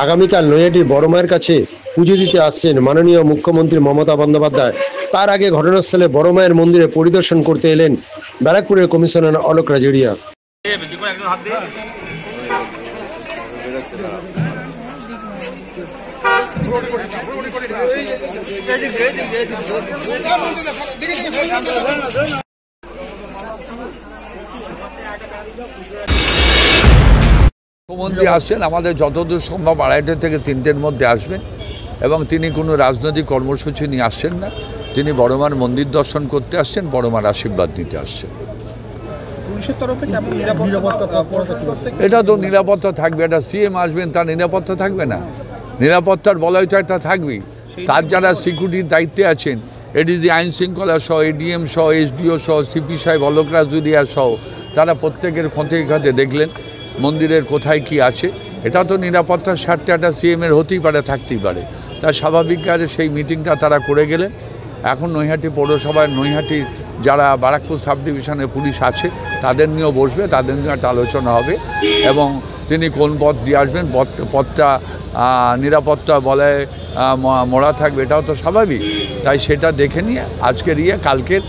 আগামীকাল নৈহাটির বড় মায়ের কাছে পুজো দিতে আসছেন মাননীয় মুখ্যমন্ত্রী মমতা বন্দ্যোপাধ্যায়। তার আগে ঘটনাস্থলে বড় মায়ের মন্দিরে পরিদর্শন করতে এলেন ব্যারাকপুরের কমিশনার অলোক রাজুরিয়া। মুখ্যমন্ত্রী আসছেন, আমাদের যতদূর সম্ভব 2:30 থেকে 3টের মধ্যে আসবেন এবং তিনি কোনো রাজনৈতিক কর্মসূচি নিয়ে আসছেন না। তিনি বড়মার মন্দির দর্শন করতে আসছেন, বড়মার আশীর্বাদ নিতে আসছেন। এটা তো নিরাপত্তা থাকবে, এটা সিএম আসবেন, তার নিরাপত্তা থাকবে না? নিরাপত্তার বলয় তো একটা থাকবেই। তার যারা সিকিউরিটির দায়িত্বে আছেন, এডিজি আইন শৃঙ্খলা সহ, এডিএম সহ, এসডিও সহ, সিপি সাহেব অলোক রাজুরিয়া সহ, তারা প্রত্যেকের খোঁজে খাতে দেখলেন মন্দিরের কোথায় কি আছে। এটা তো নিরাপত্তার স্বার্থে একটা সিএমের হতেই পারে, থাকতেই পারে। তা স্বাভাবিক কাজে সেই মিটিংটা তারা করে গেলেন। এখন নৈহাটি পৌরসভার নৈহাটির যারা বারাকপুর সাব ডিভিশনে পুলিশ আছে তাদের নিয়েও বসবে, তাদের নিয়ে একটা আলোচনা হবে এবং তিনি কোন পথ দিয়ে আসবেন, পথটা নিরাপত্তা বলে মোড়া থাকবে, এটাও তো স্বাভাবিক। তাই সেটা দেখে নিয়ে আজকের কালকের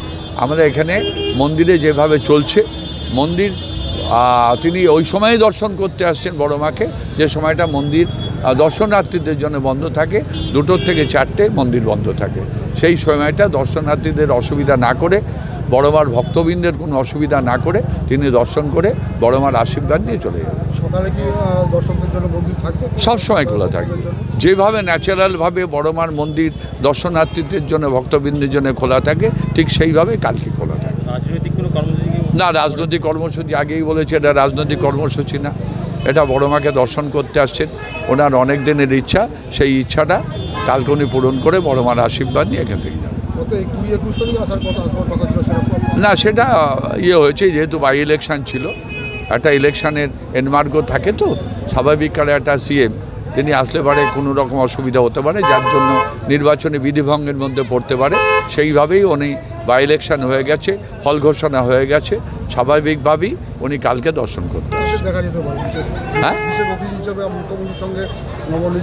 আমরা এখানে মন্দিরে যেভাবে চলছে মন্দির, তিনি ওই সময়ই দর্শন করতে আসছেন বড় মাকে যে সময়টা মন্দির দর্শনার্থীদের জন্য বন্ধ থাকে, 2টো থেকে 4টে মন্দির বন্ধ থাকে। সেই সময়টা দর্শনার্থীদের অসুবিধা না করে, বড়মার ভক্তবৃন্দের কোনো অসুবিধা না করে তিনি দর্শন করে বড়মার আশীর্বাদ নিয়ে চলে যাবেন। সকালে কি দর্শকদের জন্য মন্দির থাকবে? সবসময় খোলা থাকবে, যেভাবে ন্যাচারালভাবে বড়মার মন্দির দর্শনার্থীদের জন্য ভক্তবৃন্দের জন্য খোলা থাকে, ঠিক সেইভাবে কালকে খোলা থাকে। রাজনৈতিক কোনো কর্মসূচি না, রাজনৈতিক কর্মসূচি আগেই বলেছে, এটা রাজনৈতিক কর্মসূচি না। এটা বড়মাকে দর্শন করতে আসছেন, ওনার অনেক দিনের ইচ্ছা, সেই ইচ্ছাটা কালকে উনি পূরণ করে বড়মার আশীর্বাদ নিয়ে এখান থেকে যাবেন। না, সেটা হয়েছে, যেহেতু বাই ইলেকশন ছিল, একটা ইলেকশনের এনমার্গো থাকে, তো স্বাভাবিক কালে একটা সিএম তিনি আসলে পারে কোনো রকম অসুবিধা হতে পারে, যার জন্য নির্বাচনী বিধিভঙ্গের মধ্যে পড়তে পারে। সেইভাবেই উনি বাই ইলেকশন হয়ে গেছে, ফল ঘোষণা হয়ে গেছে, স্বাভাবিকভাবেই উনি কালকে দর্শন করতে হ্যাঁ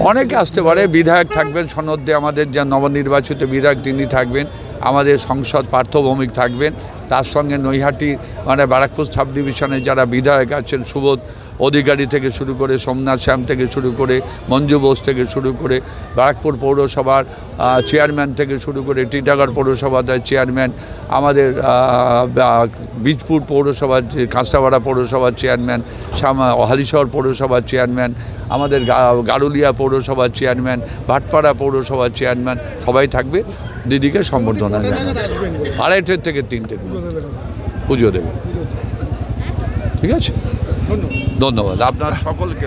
অনেকে আসতে পারে। বিধায়ক থাকবেন সনদে, আমাদের যা নবনির্বাচিত বিধায়ক তিনি থাকবেন, আমাদের সংসদ পার্থভৌমিক থাকবেন, তার সঙ্গে নৈহাটি মানে বারাকপুর সাব ডিভিশনের যারা বিধায়ক আছেন, সুবোধ অধিকারী থেকে শুরু করে, সোমনাথ শ্যাম থেকে শুরু করে, মঞ্জু বোস থেকে শুরু করে, বারাকপুর পৌরসভার চেয়ারম্যান থেকে শুরু করে, টিটাগড় পৌরসভার চেয়ারম্যান, আমাদের বীজপুর পৌরসভার, কাঁচরাপাড়া পৌরসভার চেয়ারম্যান, হালিশহর পৌরসভার চেয়ারম্যান, আমাদের গারুলিয়া পৌরসভার চেয়ারম্যান, ভাটপাড়া পৌরসভার চেয়ারম্যান, সবাই থাকবে। দিদিকে সম্বর্ধনা জানাবে 2:30 থেকে 3টে পুজো দেবে। ঠিক আছে, ধন্যবাদ আপনার সকলকে।